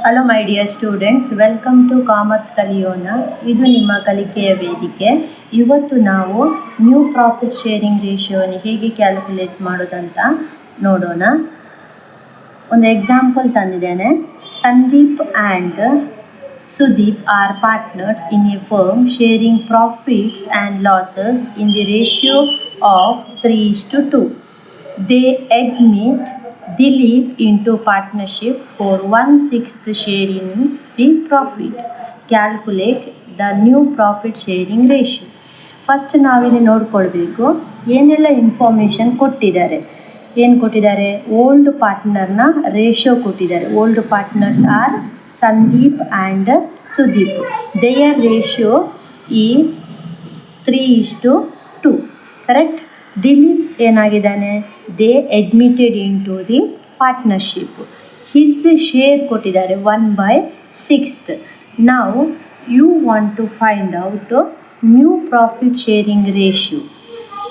Hello my dear students, welcome to commerce ಕಲಿಯೋಣ. ಇದು ನಿಮ್ಮ ಕಲಿಕೆಯ ವೇದಿಕೆ. ಇವತ್ತು ನಾವು ನ್ಯೂ ಪ್ರಾಫಿಟ್ ಶೇರಿಂಗ್ ರೇಷಿಯೋನ ಹೇಗೆ ಕ್ಯಾಲ್ಕುಲೇಟ್ ಮಾಡೋದಂತ ನೋಡೋಣ. ಒಂದು ಎಕ್ಸಾಂಪಲ್ ತಂದಿದ್ದೇನೆ. Sandeep and Sudeep are partners in a firm sharing profits and losses in the ratio of 3:2. They admit Dilip into partnership for 1/6 share in the profit. Calculate the new profit sharing ratio. First ನಾವಿಲ್ಲಿ ನೋಡ್ಕೊಳ್ಬೇಕು ಏನೆಲ್ಲ information ಕೊಟ್ಟಿದ್ದಾರೆ. ಏನು ಕೊಟ್ಟಿದ್ದಾರೆ? Old ಪಾರ್ಟ್ನರ್ನ ratio ಕೊಟ್ಟಿದ್ದಾರೆ. Old partners are Sandeep and Sudeep. Their ratio ಈ 3:2. Correct. Dileep ಏನಾಗಿದ್ದಾನೆ? They admitted into the partnership. His share ಕೊಟ್ಟಿದ್ದಾರೆ 1/6. ನಾವು you want to find out new profit sharing ratio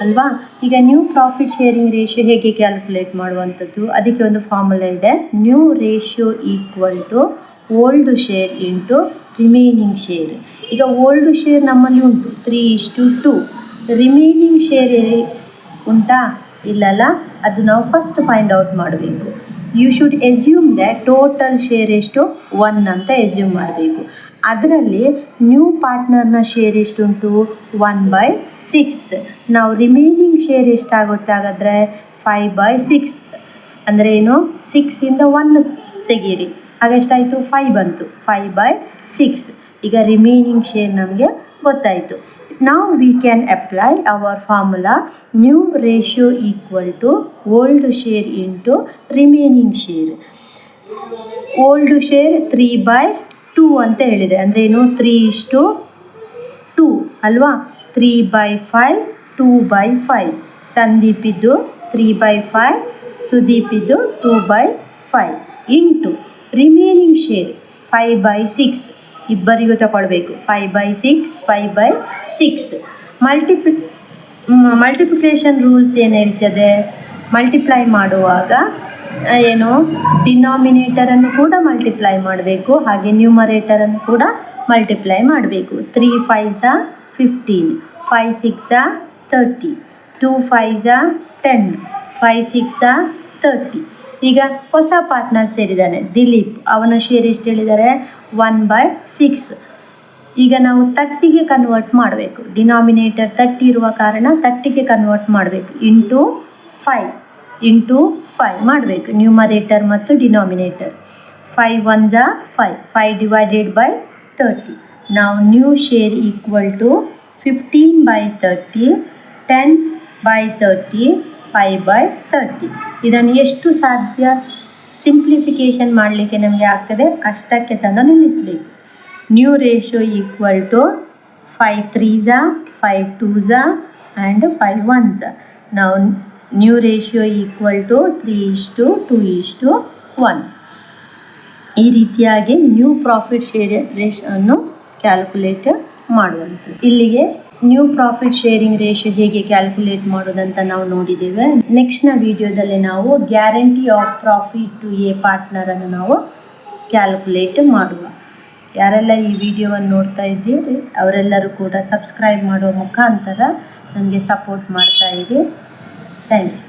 ಅಲ್ವಾ? ಈಗ ನ್ಯೂ ಪ್ರಾಫಿಟ್ ಶೇರಿಂಗ್ ರೇಷಿಯೋ ಹೇಗೆ ಕ್ಯಾಲ್ಕುಲೇಟ್ ಮಾಡುವಂಥದ್ದು? ಅದಕ್ಕೆ ಒಂದು ಫಾರ್ಮುಲಾ ಇದೆ. New ratio equal to old share into remaining share. ಈಗ ಓಲ್ಡ್ ಶೇರ್ ನಮ್ಮಲ್ಲಿ ಉಂಟು 3:2. ರಿಮೈನಿಂಗ್ ಶೇರ್ ಉಂಟಾ? ಇಲ್ಲಲ್ಲ. ಅದು ನಾವು ಫಸ್ಟ್ ಫೈಂಡ್ ಔಟ್ ಮಾಡಬೇಕು. You should assume that total share ಎಷ್ಟು 1 ಅಂತ ಎಸ್ಯೂಮ್ ಮಾಡಬೇಕು. ಅದರಲ್ಲಿ ನ್ಯೂ ಪಾರ್ಟ್ನರ್ನ ಶೇರ್ ಎಷ್ಟುಂಟು? 1/6. ನಾವು ರಿಮೈನಿಂಗ್ ಶೇರ್ ಎಷ್ಟಾಗುತ್ತೆ ಹಾಗಾದರೆ? 5/6. ಅಂದರೆ ಏನು? 6ಇಂದ 1 ತೆಗೀರಿ, ಹಾಗೆಷ್ಟಾಯಿತು? 5 ಬಂತು. 5/6. ಈಗ ರಿಮೈನಿಂಗ್ ಶೇರ್ ನಮಗೆ ಗೊತ್ತಾಯಿತು. Now we can apply our formula new ratio equal to old share into remaining share. Old share 3/2 ಅಂತ ಹೇಳಿದೆ. ಅಂದರೆ ಏನು? 3:2 ಅಲ್ವಾ? 3/5 2/5. ಸಂದೀಪಿದ್ದು 3/5, ಸುದೀಪಿದ್ದು 2/5 ಇಂಟು ರಿಮೈನಿಂಗ್ ಶೇರ್ 5/6. ಇಬ್ಬರಿಗೂ ತಗೊಳ್ಬೇಕು. 5/6 5/6. ಮಲ್ಟಿಪ್ಲಿಕೇಶನ್ ರೂಲ್ಸ್ ಏನು ಹೇಳ್ತದೆ? ಮಲ್ಟಿಪ್ಲೈ ಮಾಡುವಾಗ ಏನು? ಡಿನಾಮಿನೇಟರನ್ನು ಕೂಡ ಮಲ್ಟಿಪ್ಲೈ ಮಾಡಬೇಕು, ಹಾಗೆ ನ್ಯೂಮರೇಟರನ್ನು ಕೂಡ ಮಲ್ಟಿಪ್ಲೈ ಮಾಡಬೇಕು. 3 5s 15, 5 6 30, 2 5s 10, 5 6 30. ಈಗ ಹೊಸ ಪಾರ್ಟ್ನರ್ ಸೇರಿದ್ದಾನೆ ದಿಲೀಪ್. ಅವನ ಶೇರ್ ಎಷ್ಟು ಹೇಳಿದ್ದಾರೆ? 1/6. ಈಗ ನಾವು 30ಗೆ ಕನ್ವರ್ಟ್ ಮಾಡಬೇಕು. ಡಿನಾಮಿನೇಟರ್ 30 ಇರುವ ಕಾರಣ 30ಗೆ ಕನ್ವರ್ಟ್ ಮಾಡಬೇಕು. ಇಂಟು 5 ಮಾಡಬೇಕು ನ್ಯೂಮರೇಟರ್ ಮತ್ತು ಡಿನಾಮಿನೇಟರ್. 5 1s 5, 5 divided by 30. ನಾವು ನ್ಯೂ ಶೇರ್ ಈಕ್ವಲ್ ಟು 15/30, 10/30, 5/30. ಇದನ್ನು ಎಷ್ಟು ಸಾಧ್ಯ ಸಿಂಪ್ಲಿಫಿಕೇಷನ್ ಮಾಡಲಿಕ್ಕೆ ನಮಗೆ ಆಗ್ತದೆ ಅಷ್ಟಕ್ಕೆ ತಂದು ನಿಲ್ಲಿಸಬೇಕು. New ratio equal to 5 3s 5 2s and 5 1s. ನಾವು ನ್ಯೂ ರೇಷಿಯೋ ಈಕ್ವಲ್ ಟು 3:2:1. ಈ ರೀತಿಯಾಗಿ ನ್ಯೂ ಪ್ರಾಫಿಟ್ ಶೇರ್ ರೇಷಿಯೋನ್ನು ಕ್ಯಾಲ್ಕುಲೇಟ್ ಮಾಡುವಂಥದ್ದು. ಇಲ್ಲಿಗೆ ನ್ಯೂ ಪ್ರಾಫಿಟ್ ಶೇರಿಂಗ್ ರೇಷಿಯೋ ಹೇಗೆ ಕ್ಯಾಲ್ಕುಲೇಟ್ ಮಾಡೋದಂತ ನಾವು ನೋಡಿದ್ದೇವೆ. ನೆಕ್ಸ್ಟ್ನ ವಿಡಿಯೋದಲ್ಲಿ ನಾವು guarantee of profit to a ಪಾರ್ಟ್ನರನ್ನು ನಾವು ಕ್ಯಾಲ್ಕುಲೇಟ್ ಮಾಡುವ. ಯಾರೆಲ್ಲ ಈ ವಿಡಿಯೋವನ್ನು ನೋಡ್ತಾ ಇದ್ದೀರಿ ಅವರೆಲ್ಲರೂ ಕೂಡ ಸಬ್ಸ್ಕ್ರೈಬ್ ಮಾಡೋ ಮುಖಾಂತರ ನನಗೆ ಸಪೋರ್ಟ್ ಮಾಡ್ತಾ ಇರಿ. Thank you.